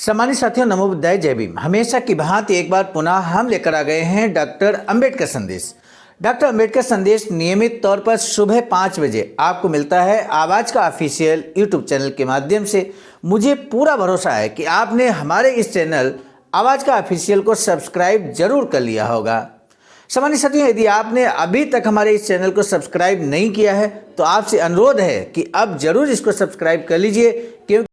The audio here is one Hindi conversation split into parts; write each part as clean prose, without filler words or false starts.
सम्मानित साथियों, नमो बुद्धाय, जय भीम। हमेशा की भांति एक बार पुनः हम लेकर आ गए हैं डॉक्टर अंबेडकर संदेश। डॉक्टर अंबेडकर संदेश नियमित तौर पर सुबह 5 बजे आपको मिलता है आवाज का ऑफिशियल यूट्यूब चैनल के माध्यम से। मुझे पूरा भरोसा है कि आपने हमारे इस चैनल आवाज का ऑफिशियल को सब्सक्राइब जरूर कर लिया होगा। सम्मानित साथियों, यदि आपने अभी तक हमारे इस चैनल को सब्सक्राइब नहीं किया है तो आपसे अनुरोध है कि अब जरूर इसको सब्सक्राइब कर लीजिए, क्योंकि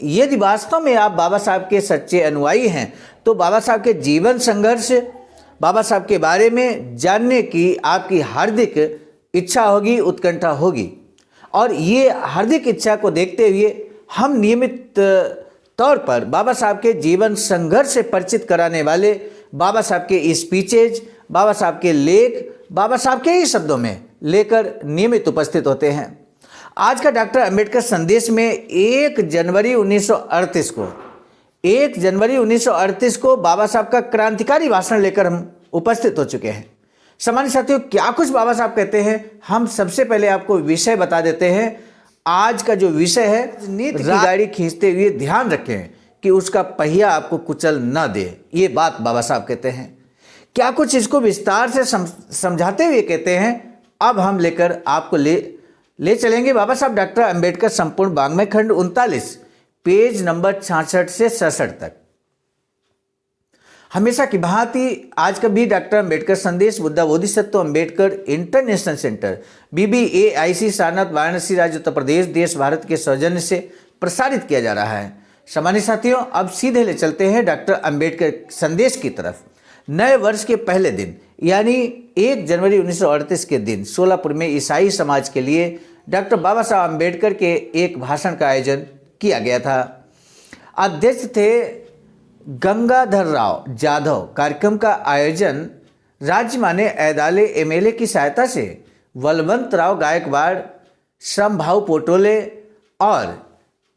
यदि वास्तव में आप बाबा साहब के सच्चे अनुयायी हैं तो बाबा साहब के जीवन संघर्ष, बाबा साहब के बारे में जानने की आपकी हार्दिक इच्छा होगी, उत्कंठा होगी। और ये हार्दिक इच्छा को देखते हुए हम नियमित तौर पर बाबा साहब के जीवन संघर्ष से परिचित कराने वाले बाबा साहब के स्पीचेज, बाबा साहब के लेख, बाबा साहब के ही शब्दों में लेकर नियमित उपस्थित होते हैं। आज का डॉक्टर अंबेडकर संदेश में 1 जनवरी 1938 को बाबा साहब का क्रांतिकारी भाषण लेकर हम उपस्थित हो चुके हैं। सम्मानित साथियों, क्या कुछ बाबा साहब कहते हैं, हम सबसे पहले आपको विषय बता देते हैं। आज का जो विषय है, नीति की गाड़ी खींचते हुए ध्यान रखें कि उसका पहिया आपको कुचल न दे। ये बात बाबा साहब कहते हैं। क्या कुछ इसको विस्तार से समझाते हुए कहते हैं, अब हम लेकर आपको ले चलेंगे बाबा साहब डॉक्टर अंबेडकर संपूर्ण वाङ्मय खंड 39, पेज नंबर 66 से 67 तक। हमेशा की भांति आज का भी डॉक्टर अंबेडकर संदेश Buddha Bodhisattva Ambedkar international centre BBAIC Sarnath, Varanasi, राज्य उत्तर प्रदेश, देश भारत के सौजन्य से प्रसारित किया जा रहा है। सम्मानित साथियों, अब सीधे ले चलते हैं डॉक्टर अंबेडकर संदेश की तरफ। नए वर्ष के पहले दिन यानी 1 जनवरी 1938 के दिन सोलापुर में ईसाई समाज के लिए डॉक्टर बाबा साहब अंबेडकर के एक भाषण का आयोजन किया गया था। अध्यक्ष थे गंगाधर राव जाधव। कार्यक्रम का आयोजन राज्य माने ऐदाले MLA की सहायता से बलवंत राव गायकवाड़, श्रमभाव पोटोले और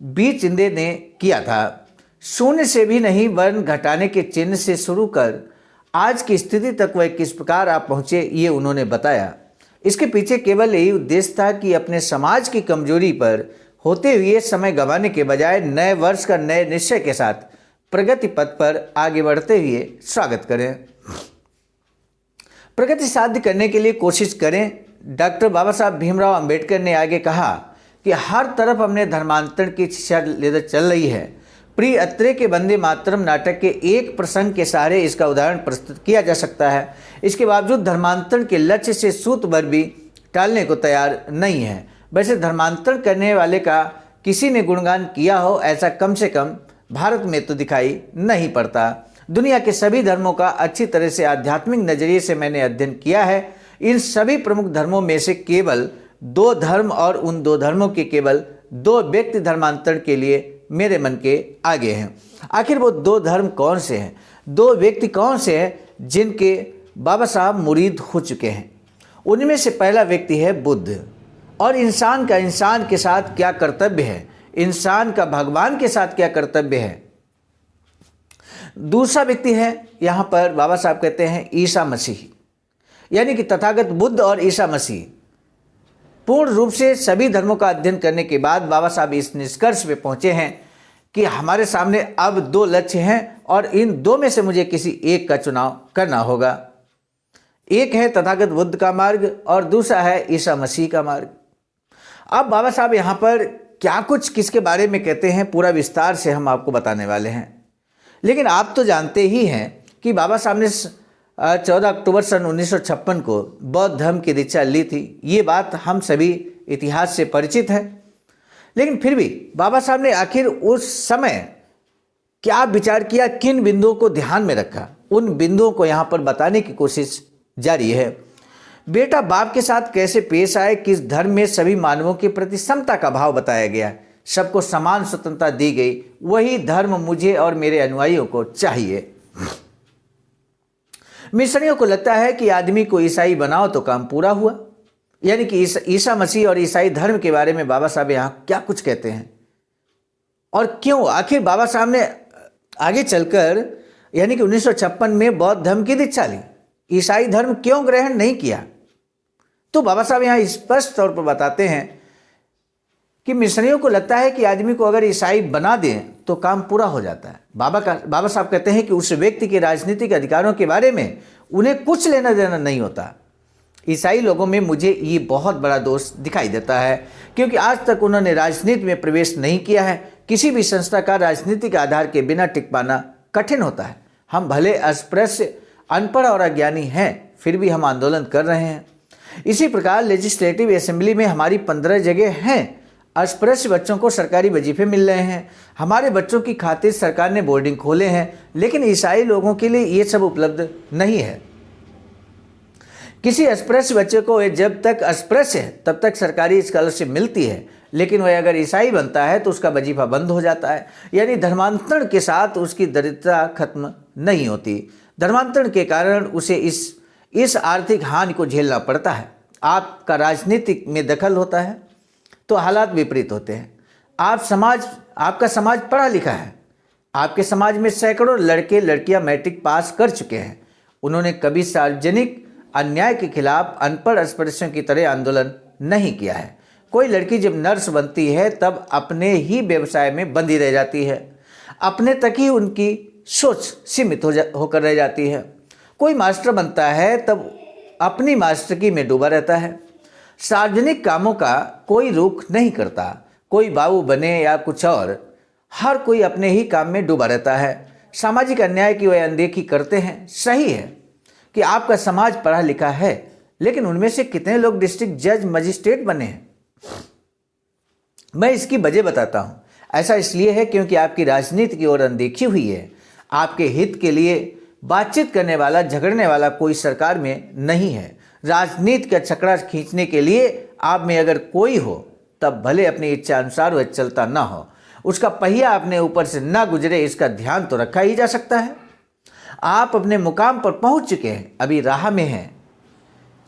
बी चिंदे ने किया था। शून्य से भी नहीं वर्ण घटाने के चिन्ह से शुरू कर आज की स्थिति तक वह किस प्रकार आप पहुँचे, ये उन्होंने बताया। इसके पीछे केवल यही उद्देश्य था कि अपने समाज की कमजोरी पर होते हुए समय गंवाने के बजाय नए वर्ष का नए निश्चय के साथ प्रगति पथ पर आगे बढ़ते हुए स्वागत करें, प्रगति साध्य करने के लिए कोशिश करें। डॉक्टर बाबा साहब भीमराव अंबेडकर ने आगे कहा कि हर तरफ हमने धर्मांतरण की शिक्षा लेकर चल रही है। प्रिय अत्रे के वंदे मातरम नाटक के एक प्रसंग के सहारे इसका उदाहरण प्रस्तुत किया जा सकता है। इसके बावजूद धर्मांतरण के लक्ष्य से सूत भर भी टालने को तैयार नहीं है। वैसे धर्मांतरण करने वाले का किसी ने गुणगान किया हो, ऐसा कम से कम भारत में तो दिखाई नहीं पड़ता। दुनिया के सभी धर्मों का अच्छी तरह से आध्यात्मिक नजरिए से मैंने अध्ययन किया है। इन सभी प्रमुख धर्मों में से केवल 2 धर्म और उन 2 धर्मों के केवल 2 व्यक्ति धर्मांतरण के लिए मेरे मन के आगे हैं। आखिर वो 2 धर्म कौन से हैं, 2 व्यक्ति कौन से हैं जिनके बाबा साहब मुरीद हो चुके हैं? उनमें से पहला व्यक्ति है बुद्ध। और इंसान का इंसान के साथ क्या कर्तव्य है, इंसान का भगवान के साथ क्या कर्तव्य है। दूसरा व्यक्ति है, यहाँ पर बाबा साहब कहते हैं ईसा मसीह, यानी कि तथागत बुद्ध और ईसा मसीह। पूर्ण रूप से सभी धर्मों का अध्ययन करने के बाद बाबा साहब इस निष्कर्ष पे पहुंचे हैं कि हमारे सामने अब 2 लक्ष्य हैं और इन 2 में से मुझे किसी एक का चुनाव करना होगा। एक है तथागत बुद्ध का मार्ग और दूसरा है ईसा मसीह का मार्ग। अब बाबा साहब यहाँ पर क्या कुछ किसके बारे में कहते हैं, पूरा विस्तार से हम आपको बताने वाले हैं। लेकिन आप तो जानते ही हैं कि बाबा साहब ने 14 अक्टूबर सन 1956 को बौद्ध धर्म की दीक्षा ली थी। ये बात हम सभी इतिहास से परिचित हैं। लेकिन फिर भी बाबा साहब ने आखिर उस समय क्या विचार किया, किन बिंदुओं को ध्यान में रखा, उन बिंदुओं को यहाँ पर बताने की कोशिश जारी है। बेटा बाप के साथ कैसे पेश आए, किस धर्म में सभी मानवों के प्रति समता का भाव बताया गया, सबको समान स्वतंत्रता दी गई, वही धर्म मुझे और मेरे अनुयायियों को चाहिए। मिशनरियों को लगता है कि आदमी को ईसाई बनाओ तो काम पूरा हुआ। यानी कि ईसा मसीह और ईसाई धर्म के बारे में बाबा साहब यहाँ क्या कुछ कहते हैं और क्यों। आखिर बाबा साहब ने आगे चलकर यानी कि 1956 में बौद्ध धर्म की दीक्षा ली, ईसाई धर्म क्यों ग्रहण नहीं किया। तो बाबा साहब यहाँ स्पष्ट तौर पर बताते हैं कि मिशनरियों को लगता है कि आदमी को अगर ईसाई बना दें तो काम पूरा हो जाता है। बाबा साहब कहते हैं कि उस व्यक्ति के राजनीतिक अधिकारों के बारे में उन्हें कुछ लेना देना नहीं होता। ईसाई लोगों में मुझे ये बहुत बड़ा दोष दिखाई देता है, क्योंकि आज तक उन्होंने राजनीति में प्रवेश नहीं किया है। किसी भी संस्था का राजनीतिक आधार के बिना टिक पाना कठिन होता है। हम भले अस्पृश्य, अनपढ़ और अज्ञानी हैं, फिर भी हम आंदोलन कर रहे हैं। इसी प्रकार लेजिस्लेटिव असेंबली में हमारी 15 जगह हैं। अस्पृश्य बच्चों को सरकारी वजीफे मिल रहे हैं। हमारे बच्चों की खातिर सरकार ने बोर्डिंग खोले हैं, लेकिन ईसाई लोगों के लिए ये सब उपलब्ध नहीं है। किसी अस्पृश्य बच्चे को जब तक अस्पृश्य है तब तक सरकारी स्कॉलरशिप मिलती है, लेकिन वह अगर ईसाई बनता है तो उसका वजीफा बंद हो जाता है। यानी धर्मांतरण के साथ उसकी दरिद्रता खत्म नहीं होती। धर्मांतरण के कारण उसे इस आर्थिक हानि को झेलना पड़ता है। आपका राजनीतिक में दखल होता है तो हालात विपरीत होते हैं। आपका समाज पढ़ा लिखा है। आपके समाज में सैकड़ों लड़के लड़कियां मैट्रिक पास कर चुके हैं। उन्होंने कभी सार्वजनिक अन्याय के खिलाफ अनपढ़ अस्पृश्यों की तरह आंदोलन नहीं किया है। कोई लड़की जब नर्स बनती है तब अपने ही व्यवसाय में बंधी रह जाती है। अपने तक ही उनकी सोच सीमित होकर रह जाती है। कोई मास्टर बनता है तब अपनी मास्टरकी में डूबा रहता है। सार्वजनिक कामों का कोई रुख नहीं करता। कोई बाबू बने या कुछ और, हर कोई अपने ही काम में डूबा रहता है। सामाजिक अन्याय की वह अनदेखी करते हैं। सही है कि आपका समाज पढ़ा लिखा है, लेकिन उनमें से कितने लोग डिस्ट्रिक्ट जज, मजिस्ट्रेट बने हैं? मैं इसकी वजह बताता हूँ। ऐसा इसलिए है क्योंकि आपकी राजनीति की ओर अनदेखी हुई है। आपके हित के लिए बातचीत करने वाला, झगड़ने वाला कोई सरकार में नहीं है। राजनीति का छकड़ा खींचने के लिए आप में अगर कोई हो तब भले अपनी इच्छा अनुसार वह चलता ना हो, उसका पहिया अपने ऊपर से ना गुजरे, इसका ध्यान तो रखा ही जा सकता है। आप अपने मुकाम पर पहुंच चुके हैं, अभी राह में हैं,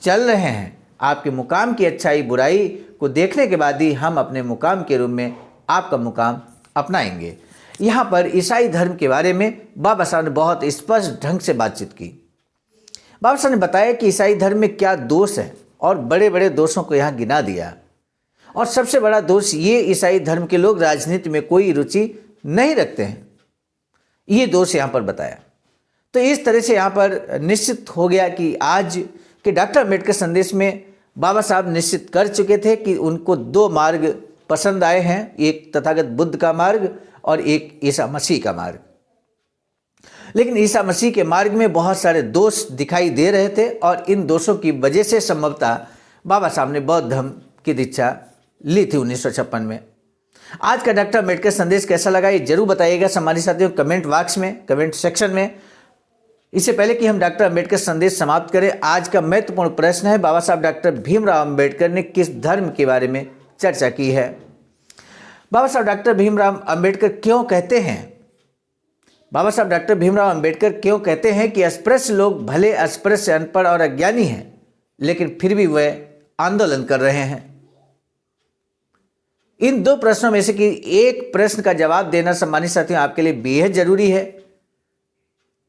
चल रहे हैं। आपके मुकाम की अच्छाई बुराई को देखने के बाद ही हम अपने मुकाम के रूप में आपका मुकाम अपनाएंगे। यहाँ पर ईसाई धर्म के बारे में बाबा साहब ने बहुत स्पष्ट ढंग से बातचीत की। बाबा साहब ने बताया कि ईसाई धर्म में क्या दोष है और बड़े बड़े दोषों को यहाँ गिना दिया। और सबसे बड़ा दोष ये, ईसाई धर्म के लोग राजनीति में कोई रुचि नहीं रखते हैं। ये दोष यहाँ पर बताया। तो इस तरह से यहाँ पर निश्चित हो गया कि आज के डॉक्टर अम्बेडकर संदेश में बाबा साहब निश्चित कर चुके थे कि उनको 2 मार्ग पसंद आए हैं, एक तथागत बुद्ध का मार्ग और एक ईसा मसीह का मार्ग। लेकिन ईसा मसीह के मार्ग में बहुत सारे दोष दिखाई दे रहे थे और इन दोषों की वजह से संभवतः बाबा साहब ने बौद्ध धर्म की दीक्षा ली थी 1956 में। आज का डॉक्टर अम्बेडकर संदेश कैसा लगा ये जरूर बताइएगा सम्मानित साथियों, कमेंट बॉक्स में, कमेंट सेक्शन में। इससे पहले कि हम डॉक्टर अम्बेडकर संदेश समाप्त करें, आज का महत्वपूर्ण प्रश्न है, बाबा साहब डॉक्टर भीमराव अम्बेडकर ने किस धर्म के बारे में चर्चा की है? बाबा साहब डॉक्टर भीमराव अम्बेडकर क्यों कहते हैं कि अस्पृश्य लोग भले अस्पृश्य, अनपढ़ और अज्ञानी हैं, लेकिन फिर भी वे आंदोलन कर रहे हैं? इन 2 प्रश्नों में से कि एक प्रश्न का जवाब देना सम्मानित साथियों आपके लिए बेहद जरूरी है।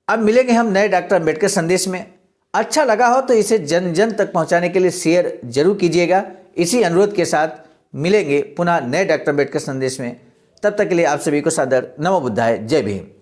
अब मिलेंगे हम नए डॉक्टर अम्बेडकर संदेश में। अच्छा लगा हो तो इसे जन जन तक पहुंचाने के लिए शेयर जरूर कीजिएगा। इसी अनुरोध के साथ मिलेंगे पुनः नए डॉक्टर अम्बेडकर संदेश में। तब तक के लिए आप सभी को सादर नमो बुद्धाय, जय भीम।